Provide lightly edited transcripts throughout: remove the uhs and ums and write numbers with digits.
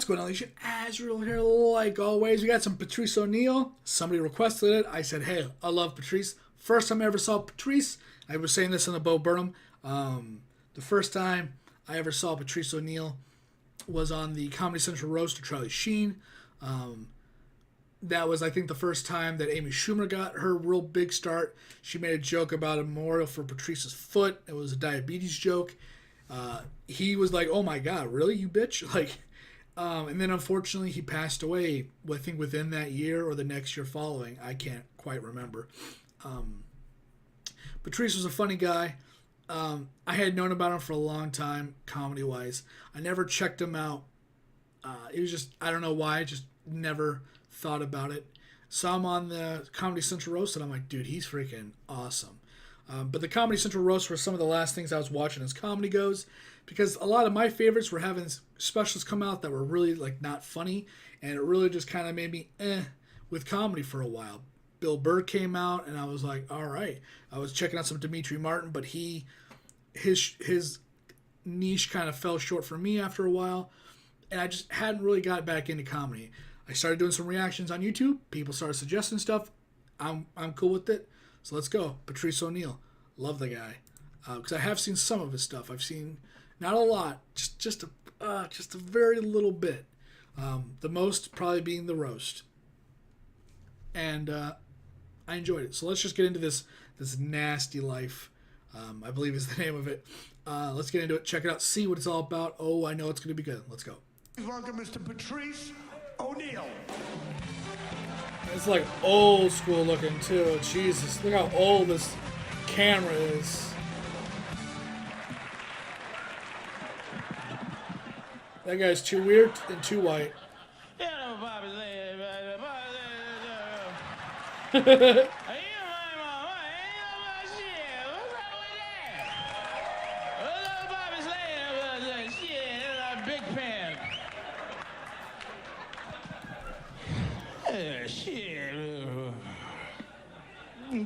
What's going on, Alicia? Azrael here, like always. We got some Patrice O'Neal. Somebody requested it. I said, hey, I love Patrice. First time I ever saw Patrice, I was saying this on the Bo Burnham. The first time I ever saw Patrice O'Neal was on the Comedy Central roast of Charlie Sheen. That was, I think, the first time that Amy Schumer got her real big start. She made a joke about a memorial for Patrice's foot. It was a diabetes joke. He was like, oh my God, really, you bitch? Like, and then unfortunately he passed away, I think within that year or the next year following. I can't quite remember. Patrice was a funny guy. I had known about him for a long time, comedy-wise. I never checked him out. It was just, I don't know why, I just never thought about it. Saw him on the Comedy Central roast, and I'm like, dude, he's freaking awesome. But the Comedy Central roast were some of the last things I was watching as comedy goes, because a lot of my favorites were having specials come out that were really like not funny, and it really just kind of made me with comedy for a while. Bill Burr came out, and I was like, all right. I was checking out some Demetri Martin, but his niche kind of fell short for me after a while, and I just hadn't really got back into comedy. I started doing some reactions on YouTube. People started suggesting stuff. I'm cool with it. So let's go. Patrice O'Neal. Love the guy. Because I have seen some of his stuff. I've seen, not a lot, just a very little bit. The most probably being the roast. And I enjoyed it. So let's just get into this nasty life, I believe is the name of it. Let's get into it. Check it out. See what it's all about. Oh, I know it's going to be good. Let's go. Welcome, Mr. Patrice O'Neal. It's like old school looking too. Jesus, look how old this camera is. That guy's too weird and too white.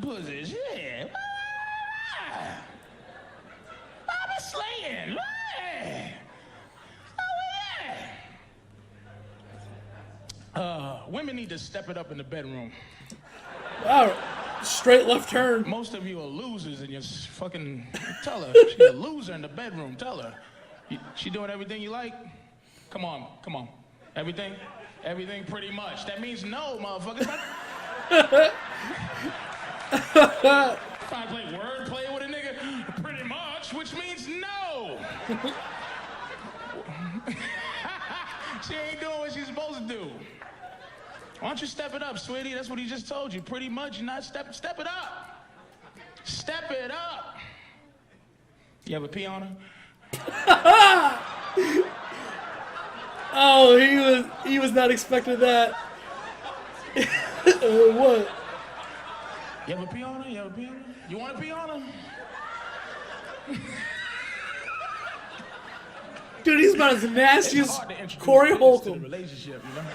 Pussy shit. I'm slaying. Women need to step it up in the bedroom. Wow, straight left turn. Most of you are losers and you're fucking, tell her. She's a loser in the bedroom, tell her. She doing everything you like? Come on. Everything pretty much. That means no, motherfucker. If I play wordplay with a nigga, pretty much, which means no. She ain't doing what she's supposed to do. Why don't you step it up, sweetie? That's what he just told you. Pretty much, you're not step it up. Step it up. You ever pee on her? Oh, he was not expecting that. What? You ever pee on her? You want to pee on her? Dude, he's about as nasty as Corey Holcomb. Relationship, you know?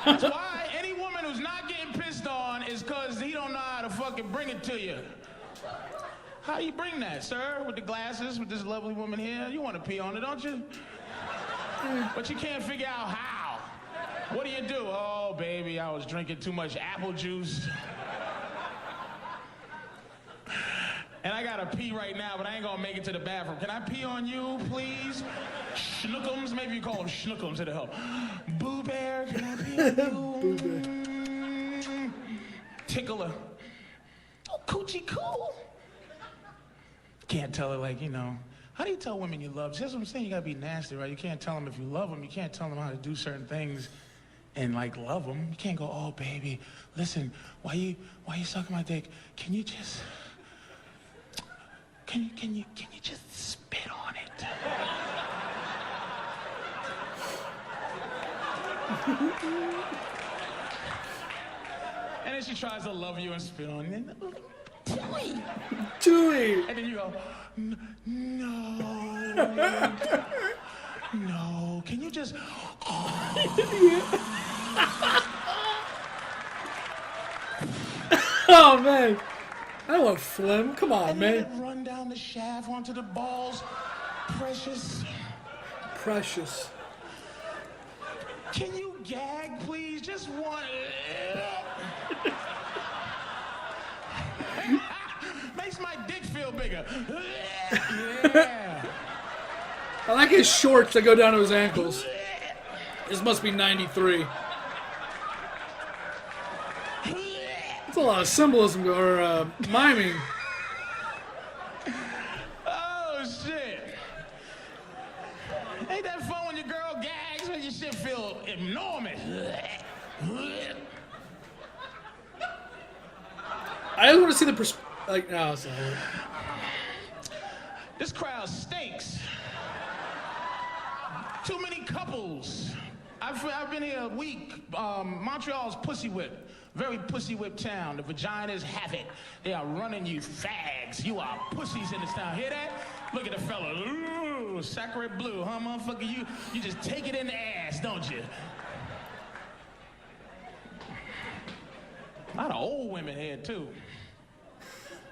That's why any woman who's not getting pissed on is because he don't know how to fucking bring it to you. How do you bring that, sir? With the glasses, with this lovely woman here? You want to pee on her, don't you? But you can't figure out how. What do you do? Oh, baby, I was drinking too much apple juice. And I gotta pee right now, but I ain't gonna make it to the bathroom. Can I pee on you, please? Schnookums, maybe you call them schnookums, it'll help. Boo Bear, can I pee on you? Boo Bear. Tickler. Oh, coochie cool. Can't tell her, like, you know. How do you tell women you love? That's what I'm saying, you gotta be nasty, right? You can't tell them if you love them. You can't tell them how to do certain things and, like, love them. You can't go, oh, baby, listen, why you sucking my dick? Can you just... Can you just spit on it? And then she tries to love you and spit on you. Chewy. And then you go, no. No, can you just... Oh, man. I don't want phlegm. Come on, and man. Then run down the shaft onto the balls. Precious. Precious. Can you gag, please? Just one. Makes my dick feel bigger. Yeah. I like his shorts that go down to his ankles. This must be 93. That's a lot of symbolism or miming. Oh, shit. Ain't that fun when your girl gags when your shit feel enormous? I just want to see the like, no, it's not. This crowd stinks. Too many couples. I've been here a week. Montreal's pussy whip. Very pussy whip town. The vaginas have it. They are running you fags. You are pussies in this town. Hear that? Look at the fella. Ooh, sacred blue, huh, motherfucker? You just take it in the ass, don't you? A lot of old women here, too.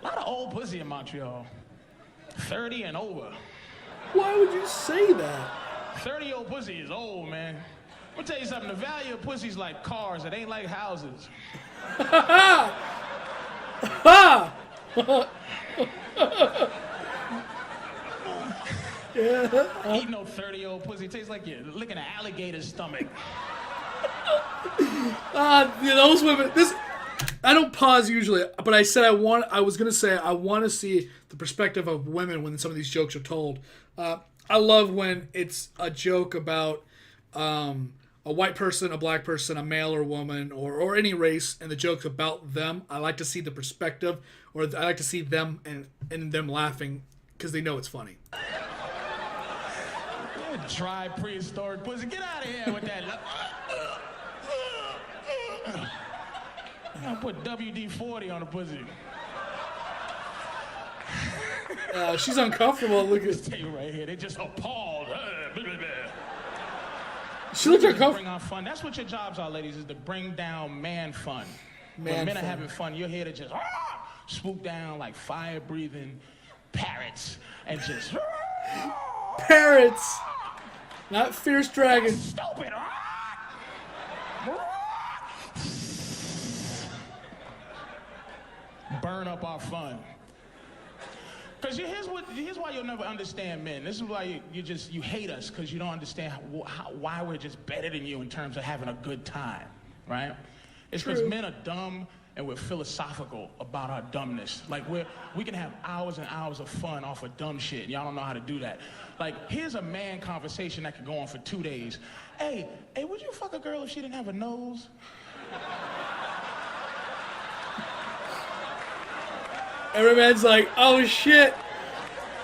A lot of old pussy in Montreal. 30 and over. Why would you say that? 30-year-old pussy is old, man. I'm gonna tell you something. The value of pussy's like cars. It ain't like houses. Eat no 30-year-old pussy. It tastes like you're licking an alligator's stomach. Those women. I don't pause usually, but I said I was gonna say I want to see the perspective of women when some of these jokes are told. I love when it's a joke about a white person, a black person, a male or woman, or any race, and the joke's about them. I like to see the perspective, or I like to see them and them laughing because they know it's funny. Dry prehistoric pussy. Get out of here with that. I'll put WD-40 on the pussy. She's uncomfortable. Look at Stay right here. They just appalled. She looks uncomfortable. Bring on fun. That's what your jobs are, ladies, is to bring down man fun. Man when men fun. are having fun, you're here to just swoop down like fire-breathing parrots and just... Parrots, not fierce dragons. Stupid. Burn up our fun. Because here's why you'll never understand men. This is why you hate us, because you don't understand why we're just better than you in terms of having a good time, right? It's because men are dumb and we're philosophical about our dumbness. Like we can have hours and hours of fun off of dumb shit. Y'all don't know how to do that. Like, here's a man conversation that could go on for 2 days. Hey, would you fuck a girl if she didn't have a nose? Every man's like, oh shit,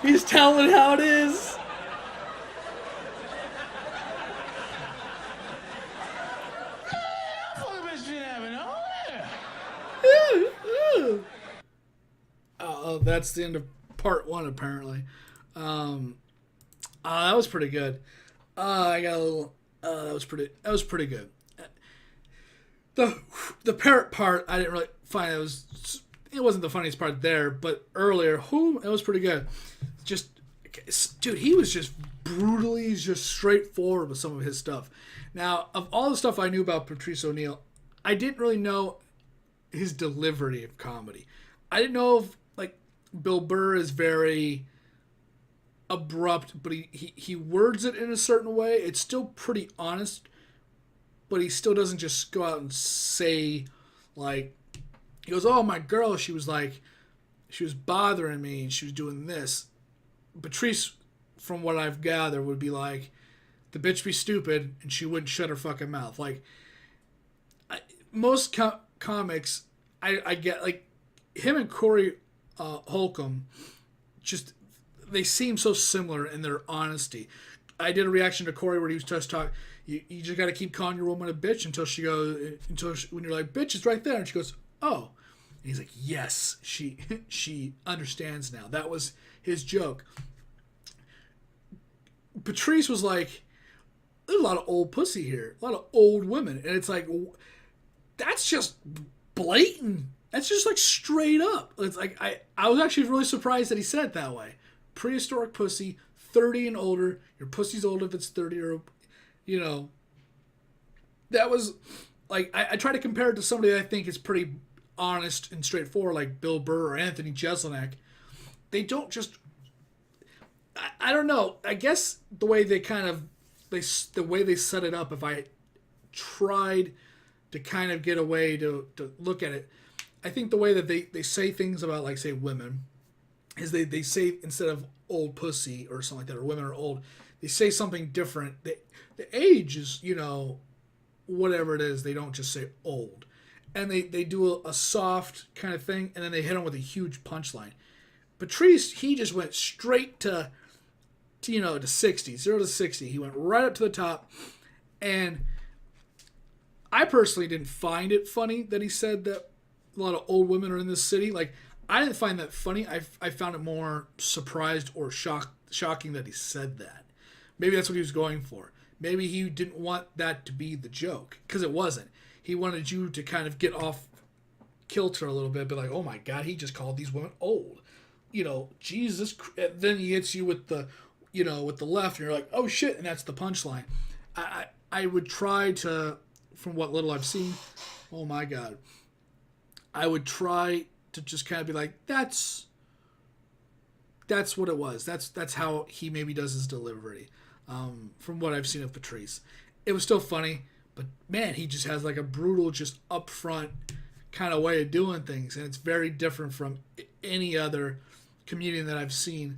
he's telling how it is. Oh, that's the end of part 1, apparently. That was pretty good. I got a little. That was pretty good. The parrot part, I didn't really find it wasn't the funniest part there, but earlier, it was pretty good. Just, dude, he was just brutally, just straightforward with some of his stuff. Now, of all the stuff I knew about Patrice O'Neal, I didn't really know his delivery of comedy. I didn't know if, like, Bill Burr is very abrupt, but he words it in a certain way. It's still pretty honest, but he still doesn't just go out and say, like, he goes, oh, my girl, she was bothering me and she was doing this. Patrice, from what I've gathered, would be like, the bitch be stupid and she wouldn't shut her fucking mouth. Like, most comics, I get, like, him and Corey Holcomb, just, they seem so similar in their honesty. I did a reaction to Corey where he was just talking, you just got to keep calling your woman a bitch when you're like, bitch, it's right there. And she goes, oh. And he's like, yes, she understands now. That was his joke. Patrice was like, there's a lot of old pussy here. A lot of old women. And it's like, that's just blatant. That's just like straight up. It's like, I was actually really surprised that he said it that way. Prehistoric pussy, 30 and older. Your pussy's old if it's 30 or, that was like I try to compare it to somebody that I think is pretty honest and straightforward, like Bill Burr or Anthony Jeselnik. They don't just. I don't know. I guess the way they the way they set it up. If I tried to kind of get away to look at it, I think the way that they say things about, like, say, women is they say, instead of old pussy or something like that, or women are old, they say something different. The age is, whatever it is. They don't just say old. And they do a soft kind of thing, and then they hit them with a huge punchline. Patrice, he just went straight to 60, 0 to 60. He went right up to the top. And I personally didn't find it funny that he said that a lot of old women are in this city. Like, I didn't find that funny. I found it more surprised or shocking that he said that. Maybe that's what he was going for. Maybe he didn't want that to be the joke, because it wasn't. He wanted you to kind of get off kilter a little bit, be like, oh my God, he just called these women old. Jesus. Then he hits you with the, with the left, and you're like, oh shit, and that's the punchline. I would try to, from what little I've seen, oh my God, I would try to just kind of be like, that's what it was. That's how he maybe does his delivery. From what I've seen of Patrice, it was still funny, but man, he just has like a brutal, just upfront kind of way of doing things, and it's very different from any other comedian that I've seen.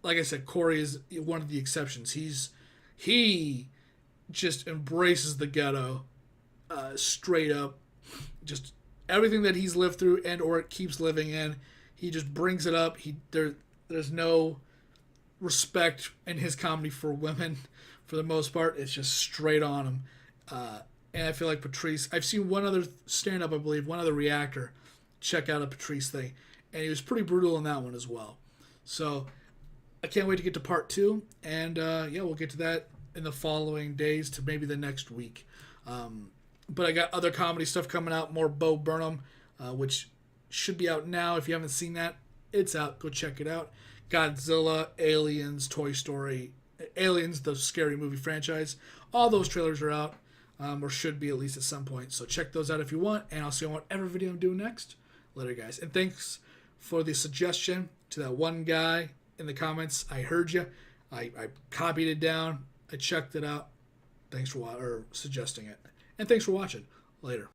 Like I said, Corey is one of the exceptions. He just embraces the ghetto, straight up, just everything that he's lived through and or it keeps living in. He just brings it up. There's no respect in his comedy for women, for the most part. It's just straight on him. And I feel like Patrice, I've seen one other stand-up, I believe, one other reactor check out a Patrice thing, and he was pretty brutal in that one as well. So I can't wait to get to part 2, and we'll get to that in the following days to maybe the next week. But I got other comedy stuff coming out, more Bo Burnham, which should be out now. If you haven't seen that, it's out. Go check it out. Godzilla, Aliens, Toy Story, Aliens, the scary movie franchise. All those trailers are out, or should be at least at some point. So check those out if you want, and I'll see you on whatever video I'm doing next. Later, guys. And thanks for the suggestion to that one guy in the comments. I heard you. I copied it down. I checked it out. Thanks for suggesting it. And thanks for watching. Later.